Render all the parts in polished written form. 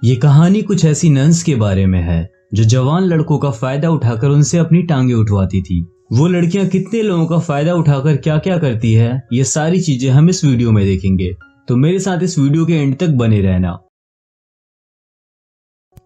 ये कहानी कुछ ऐसी नन्स के बारे में है जो जवान लड़कों का फायदा उठाकर उनसे अपनी टांगे उठवाती थी। वो लड़कियां कितने लोगों का फायदा उठाकर क्या क्या करती है, ये सारी चीजें हम इस वीडियो में देखेंगे। तो मेरे साथ इस वीडियो के एंड तक बने रहना।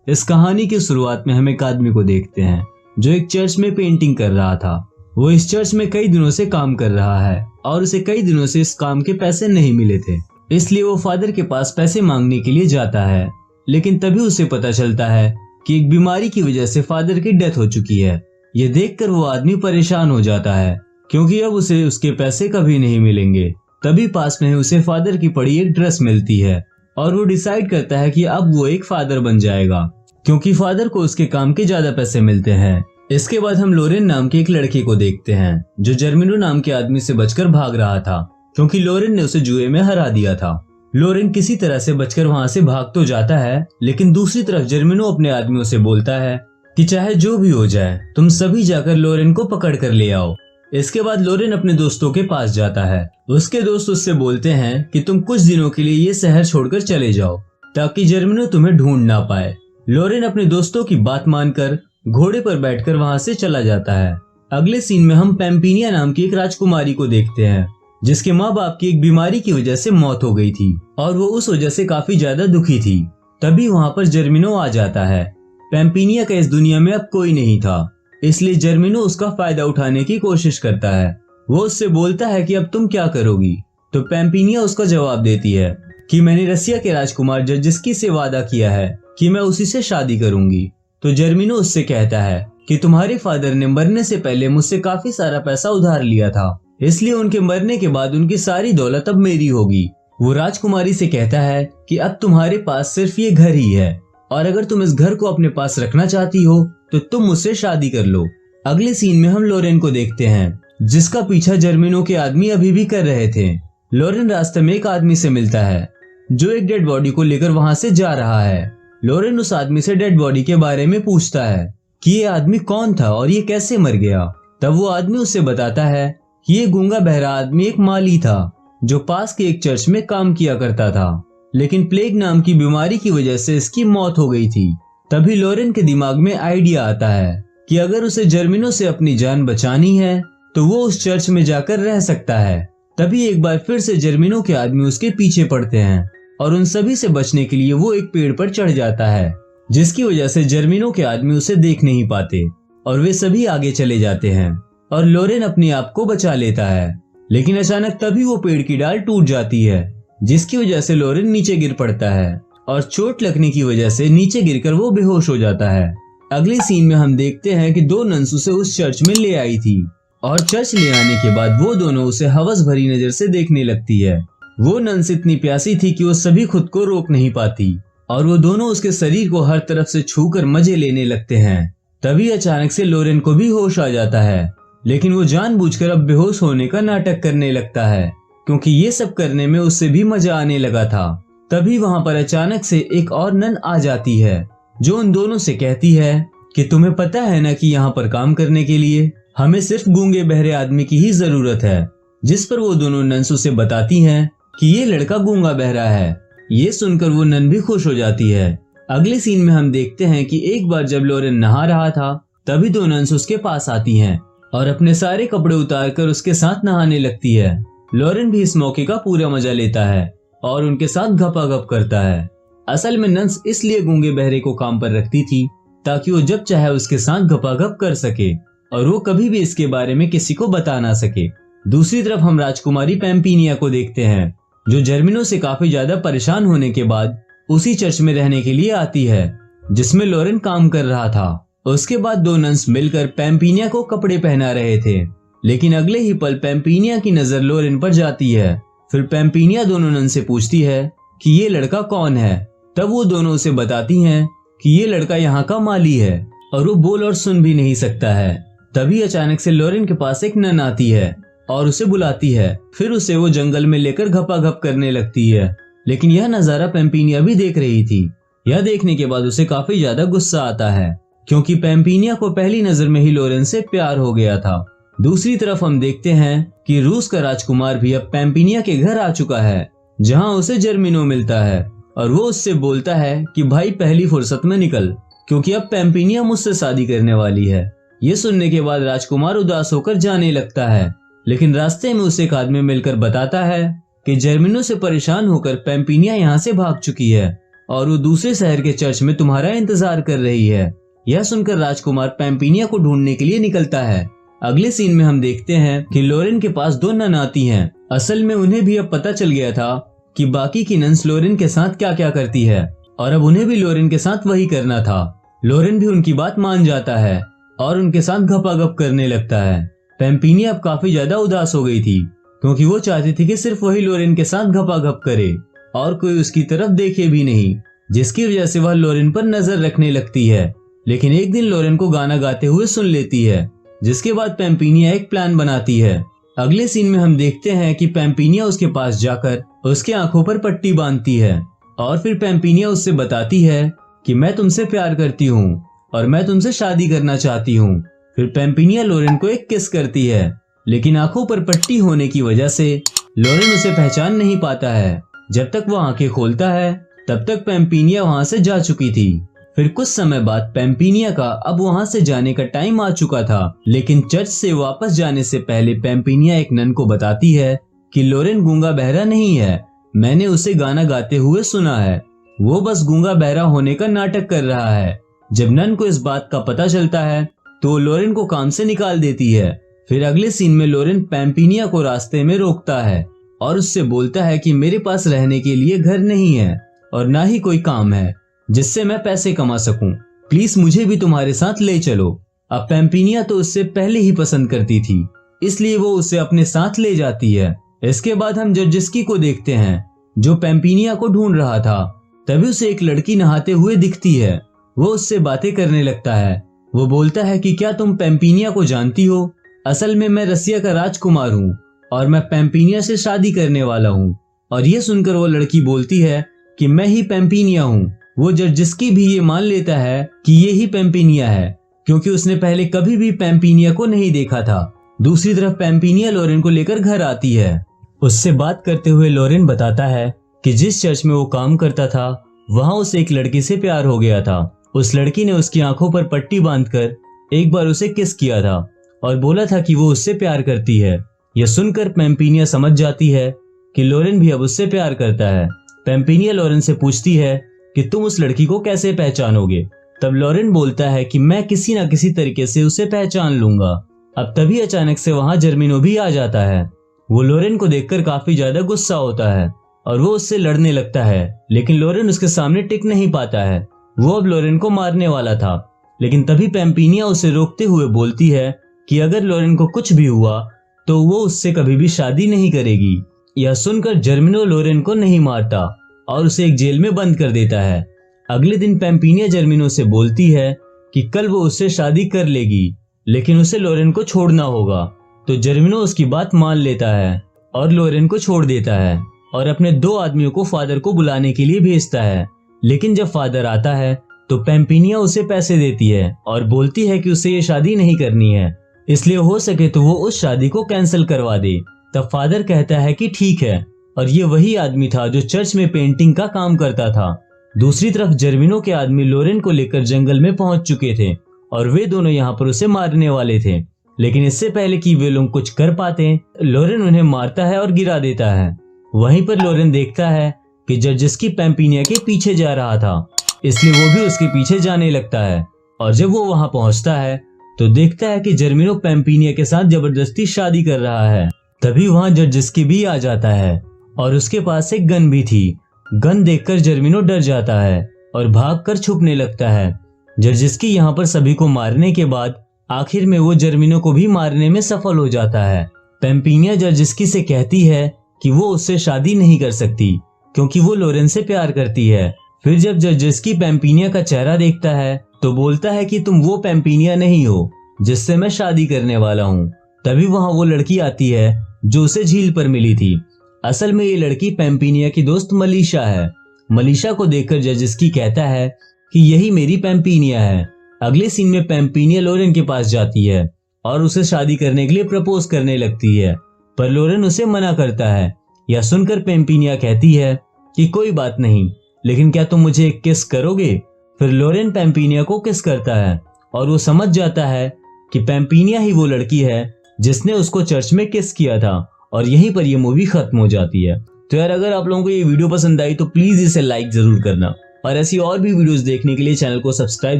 इस कहानी की शुरुआत में हम एक आदमी को देखते हैं जो एक चर्च में पेंटिंग कर रहा था। वो इस चर्च में कई दिनों से काम कर रहा है और उसे कई दिनों से इस काम के पैसे नहीं मिले थे, इसलिए वो फादर के पास पैसे मांगने के लिए जाता है। लेकिन तभी उसे पता चलता है कि एक बीमारी की वजह से फादर की डेथ हो चुकी है। ये देखकर वो आदमी परेशान हो जाता है क्योंकि अब उसे उसके पैसे कभी नहीं मिलेंगे। तभी पास में उसे फादर की पड़ी एक ड्रेस मिलती है और वो डिसाइड करता है कि अब वो एक फादर बन जाएगा क्योंकि फादर को उसके काम के ज्यादा पैसे मिलते हैं। इसके बाद हम लोरेन नाम के एक लड़के को देखते हैं जो जर्मिनो नाम के आदमी से बचकर भाग रहा था क्योंकि लोरेन ने उसे जुए में हरा दिया था। लोरेन किसी तरह से बचकर वहां से भाग तो जाता है, लेकिन दूसरी तरफ जर्मिनो अपने आदमियों से बोलता है कि चाहे जो भी हो जाए तुम सभी जाकर लोरेन को पकड़ कर ले आओ। इसके बाद लोरेन अपने दोस्तों के पास जाता है। उसके दोस्त उससे बोलते हैं कि तुम कुछ दिनों के लिए ये शहर छोड़कर चले जाओ ताकि जर्मिनो तुम्हें ढूंढ ना पाए। लोरेन अपने दोस्तों की बात मानकर घोड़े पर बैठकर वहां से चला जाता है। अगले सीन में हम पैम्पिनिया नाम की एक राजकुमारी को देखते हैं जिसके माँ बाप की एक बीमारी की वजह से मौत हो गई थी और वो उस वजह से काफी ज्यादा दुखी थी। तभी वहां पर जर्मिनो आ जाता है। पैम्पिनिया का इस दुनिया में अब कोई नहीं था, इसलिए जर्मिनो उसका फायदा उठाने की कोशिश करता है। वो उससे बोलता है कि अब तुम क्या करोगी, तो पैम्पिनिया उसका जवाब देती है कि मैंने रसिया के राजकुमार जर्जिस्की से वादा किया है कि मैं उसी से शादी करूंगी। तो जर्मिनो उससे कहता है कि तुम्हारे फादर ने मरने से पहले मुझसे काफी सारा पैसा उधार लिया था, इसलिए उनके मरने के बाद उनकी सारी दौलत अब मेरी होगी। वो राजकुमारी से कहता है कि अब तुम्हारे पास सिर्फ ये घर ही है और अगर तुम इस घर को अपने पास रखना चाहती हो तो तुम मुझसे शादी कर लो। अगले सीन में हम लोरेन को देखते हैं जिसका पीछा जर्मिनो के आदमी अभी भी कर रहे थे। लोरेन रास्ते में एक आदमी से मिलता है जो एक डेड बॉडी को लेकर वहां से जा रहा है। लोरेन उस आदमी से डेड बॉडी के बारे में पूछता है कि ये आदमी कौन था और ये कैसे मर गया। तब वो आदमी उससे बताता है कि ये गूंगा बहरा आदमी एक माली था जो पास के एक चर्च में काम किया करता था, लेकिन प्लेग नाम की बीमारी की वजह से इसकी मौत हो गई थी। तभी लोरेन के दिमाग में आइडिया आता है कि अगर उसे जर्मिनो से अपनी जान बचानी है तो वो उस चर्च में जाकर रह सकता है। तभी एक बार फिर से जर्मिनो के आदमी उसके पीछे पड़ते हैं और उन सभी से बचने के लिए वो एक पेड़ पर चढ़ जाता है, जिसकी वजह से जर्मिनो के आदमी उसे देख नहीं पाते और वे सभी आगे चले जाते हैं और लोरेन अपने आप को बचा लेता है। लेकिन अचानक तभी वो पेड़ की डाल टूट जाती है जिसकी वजह से लोरेन नीचे गिर पड़ता है और चोट लगने की वजह से नीचे गिरकर वो बेहोश हो जाता है। अगले सीन में हम देखते हैं कि दो नन्स उसे उस चर्च में ले आई थी और चर्च ले आने के बाद वो दोनों उसे हवस भरी नजर से देखने लगती है। वो नन्स इतनी प्यासी थी कि वो सभी खुद को रोक नहीं पाती और वो दोनों उसके शरीर को हर तरफ से छूकर मजे लेने लगते हैं। तभी अचानक से लोरेन को भी होश आ जाता है, लेकिन वो जानबूझकर अब बेहोश होने का नाटक करने लगता है क्योंकि ये सब करने में उससे भी मजा आने लगा था। तभी वहां पर अचानक से एक और नन आ जाती है जो उन दोनों से कहती है कि तुम्हें पता है ना कि यहाँ पर काम करने के लिए हमें सिर्फ गूंगे बहरे आदमी की ही जरूरत है। जिस पर वो दोनों नन्स उसे बताती हैं कि ये लड़का गूंगा बहरा है। ये सुनकर वो नन भी खुश हो जाती है। अगले सीन में हम देखते हैं कि एक बार जब लोरेन नहा रहा था तभी दो नन्स उसके पास आती हैं और अपने सारे कपड़े उतारकर उसके साथ नहाने लगती है। लोरेन भी इस मौके का पूरा मजा लेता है और उनके साथ गपागप करता है। असल में नन्स इसलिए गूंगे बहरे को काम पर रखती थी ताकि वो जब चाहे उसके साथ गपागप कर सके और वो कभी भी इसके बारे में किसी को बता ना सके। दूसरी तरफ हम राजकुमारी पैम्पिनिया को देखते हैं जो जर्मिनो से काफी ज्यादा परेशान होने के बाद उसी चर्च में रहने के लिए आती है जिसमें लोरेन काम कर रहा था। उसके बाद दो नन्स मिलकर पैम्पिनिया को कपड़े पहना रहे थे, लेकिन अगले ही पल पैम्पिनिया की नजर लोरेन पर जाती है। फिर पैम्पिनिया दोनों नन से पूछती है कि ये लड़का कौन है। तब वो दोनों उसे बताती हैं कि ये लड़का यहाँ का माली है और वो बोल और सुन भी नहीं सकता है। तभी अचानक से लोरेन के पास एक नन आती है और उसे बुलाती है। फिर उसे वो जंगल में लेकर घपाघप करने लगती है, लेकिन यह नजारा पैम्पिनिया भी देख रही थी। यह देखने के बाद उसे काफी ज्यादा गुस्सा आता है क्योंकि पैम्पिनिया को पहली नजर में ही लोरेन से प्यार हो गया था। दूसरी तरफ हम देखते हैं कि रूस का राजकुमार भी अब पैम्पिनिया के घर आ चुका है जहां उसे जर्मिनो मिलता है और वो उससे बोलता है कि भाई पहली फुर्सत में निकल, क्योंकि अब पैम्पिनिया मुझसे शादी करने वाली है। ये सुनने के बाद राजकुमार उदास होकर जाने लगता है, लेकिन रास्ते में उसे एक आदमी मिलकर बताता है कि जर्मिनो से परेशान होकर पैम्पिनिया यहाँ से भाग चुकी है और वो दूसरे शहर के चर्च में तुम्हारा इंतजार कर रही है। यह सुनकर राजकुमार पैम्पिनिया को ढूंढने के लिए निकलता है। अगले सीन में हम देखते हैं कि लोरेन के पास 2 नन आती हैं। असल में उन्हें भी अब पता चल गया था कि बाकी की नन्स लोरेन के साथ क्या क्या करती है और अब उन्हें भी लोरेन के साथ वही करना था। लोरेन भी उनकी बात मान जाता है और उनके साथ गपागप करने लगता है। पैम्पिनिया अब काफी ज्यादा उदास हो गई थी, क्योंकि वो चाहती थी कि सिर्फ वही लोरेन के साथ गपागप करे और कोई उसकी तरफ देखे भी नहीं, जिसकी वजह से वह लोरेन पर नजर रखने लगती है। लेकिन एक दिन लोरेन को गाना गाते हुए सुन लेती है, जिसके बाद पैम्पिनिया एक प्लान बनाती है। अगले सीन में हम देखते हैं कि पैम्पिनिया उसके पास जाकर उसके आंखों पर पट्टी बांधती है और फिर पैम्पिनिया उससे बताती है कि मैं तुमसे प्यार करती हूँ और मैं तुमसे शादी करना चाहती हूँ। फिर पैम्पिनिया लोरेन को एक किस करती है, लेकिन आंखों पर पट्टी होने की वजह से लोरेन उसे पहचान नहीं पाता है। जब तक वो आंखें खोलता है तब तक पैम्पिनिया वहां से जा चुकी थी। फिर कुछ समय बाद पैम्पिनिया का अब वहां से जाने का टाइम आ चुका था, लेकिन चर्च से वापस जाने से पहले पैम्पिनिया एक नन को बताती है कि लोरेन गूंगा बहरा नहीं है, मैंने उसे गाना गाते हुए सुना है, वो बस गूंगा बहरा होने का नाटक कर रहा है। जब नन को इस बात का पता चलता है तो लोरेन को काम से निकाल देती है। फिर अगले सीन में लोरेन पैम्पिनिया को रास्ते में रोकता है और उससे बोलता है कि मेरे पास रहने के लिए घर नहीं है और ना ही कोई काम है जिससे मैं पैसे कमा सकूं, प्लीज मुझे भी तुम्हारे साथ ले चलो। अब पैम्पिनिया तो उससे पहले ही पसंद करती थी, इसलिए वो उसे अपने साथ ले जाती है। इसके बाद हम जर्जिस्की को देखते हैं, जो पैम्पिनिया को ढूंढ रहा था। तभी उसे एक लड़की नहाते हुए दिखती है। वो उससे बातें करने लगता है। वो बोलता है कि क्या तुम पैम्पिनिया को जानती हो? असल में मैं रसिया का राजकुमार हूँ और मैं पैम्पिनिया से शादी करने वाला हूँ। और ये सुनकर वो लड़की बोलती है कि मैं ही पैम्पिनिया हूँ। वो जर्जिस्की भी ये मान लेता है कि ये ही पैम्पिनिया है, क्योंकि उसने पहले कभी भी पैम्पिनिया को नहीं देखा था। दूसरी तरफ पैम्पिनिया लोरेन को लेकर घर आती है। उससे बात करते हुए लोरेन बताता है कि जिस चर्च में वो काम करता था वहां उसे एक लड़की से प्यार हो गया था। उस लड़की ने उसकी आंखों पर पट्टी बांधकर एक बार उसे किस किया था और बोला था कि वो उससे प्यार करती है। यह सुनकर पैम्पिनिया समझ जाती है कि लोरेन भी अब उससे प्यार करता है। पैम्पिनिया लोरेन से पूछती है कि तुम उस लड़की को कैसे पहचानोगे? तब लोरेन बोलता है कि मैं किसी न किसी तरीके से उसे पहचान लूंगा। अब तभी अचानक से वहां जर्मिनो भी आ जाता है। वो लोरेन को देखकर काफी ज्यादा गुस्सा होता है और वो उससे लड़ने लगता है, लेकिन लोरेन उसके सामने टिक नहीं पाता है। वो अब लोरेन को मारने वाला था, लेकिन तभी पैम्पिनिया उसे रोकते हुए बोलती है कि अगर लोरेन को कुछ भी हुआ तो वो उससे कभी भी शादी नहीं करेगी। यह सुनकर जर्मिनो लोरेन को नहीं मारता और उसे एक जेल में बंद कर देता है। अगले दिन पैम्पिनिया जर्मिनो से बोलती है कि कल वो उससे शादी कर लेगी, लेकिन उसे लोरेन को छोड़ना होगा। तो जर्मिनो उसकी बात मान लेता है और लोरेन को छोड़ देता है और अपने 2 आदमियों को फादर को बुलाने के लिए भेजता है। लेकिन जब फादर आता है तो पैम्पिनिया उसे पैसे देती है और बोलती है कि उसे ये शादी नहीं करनी है, इसलिए हो सके तो वो उस शादी को कैंसिल करवा दे। तब फादर कहता है कि ठीक है, और ये वही आदमी था जो चर्च में पेंटिंग का काम करता था। दूसरी तरफ जर्मिनो के आदमी लोरेन को लेकर जंगल में पहुंच चुके थे और वे दोनों यहाँ पर उसे मारने वाले थे, लेकिन इससे पहले कि वे लोग कुछ कर पाते लोरेन उन्हें मारता है और गिरा देता है। वहीं पर लोरेन देखता है कि जर्जिस्की पैम्पिनिया के पीछे जा रहा था, इसलिए वो भी उसके पीछे जाने लगता है। और जब वो वहां पहुंचता है तो देखता है कि जर्मिनो पैम्पिनिया के साथ जबरदस्ती शादी कर रहा है। तभी वहां जर्जिस्की भी आ जाता है और उसके पास एक गन भी थी। गन देखकर जर्मिनो डर जाता है और भागकर छुपने लगता है। जर्जिस्की यहाँ पर सभी को मारने के बाद आखिर में वो जर्मिनो को भी मारने में सफल हो जाता है। पैम्पिनिया जर्जिस्की से कहती है कि वो उससे शादी नहीं कर सकती क्योंकि वो लोरेन से प्यार करती है। फिर जब जर्जिस्की पैम्पिनिया का चेहरा देखता है तो बोलता है कि तुम वो पैम्पिनिया नहीं हो जिससे मैं शादी करने वाला हूँ। तभी वहां वो लड़की आती है जो उसे झील पर मिली थी। असल में ये लड़की पैम्पिनिया की दोस्त मलीशा है। मलीशा को देखकर जर्जिस्की कहता है कि यही मेरी पैम्पिनिया है। अगले सीन में पैम्पिनिया लोरेन के पास जाती है और उसे शादी करने के लिए प्रपोज करने लगती है, पर लोरेन उसे मना करता है। यह सुनकर पैम्पिनिया कहती है कि कोई बात नहीं, लेकिन क्या तुम मुझे किस करोगे? फिर लोरेन पैम्पिनिया को किस करता है और वो समझ जाता है कि पैम्पिनिया ही वो लड़की है जिसने उसको चर्च में किस किया था, और यहीं पर ये मूवी खत्म हो जाती है। तो यार अगर आप लोगों को ये वीडियो पसंद आई तो प्लीज इसे लाइक जरूर करना, और ऐसी और भी वीडियोस देखने के लिए चैनल को सब्सक्राइब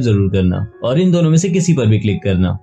जरूर करना, और इन दोनों में से किसी पर भी क्लिक करना।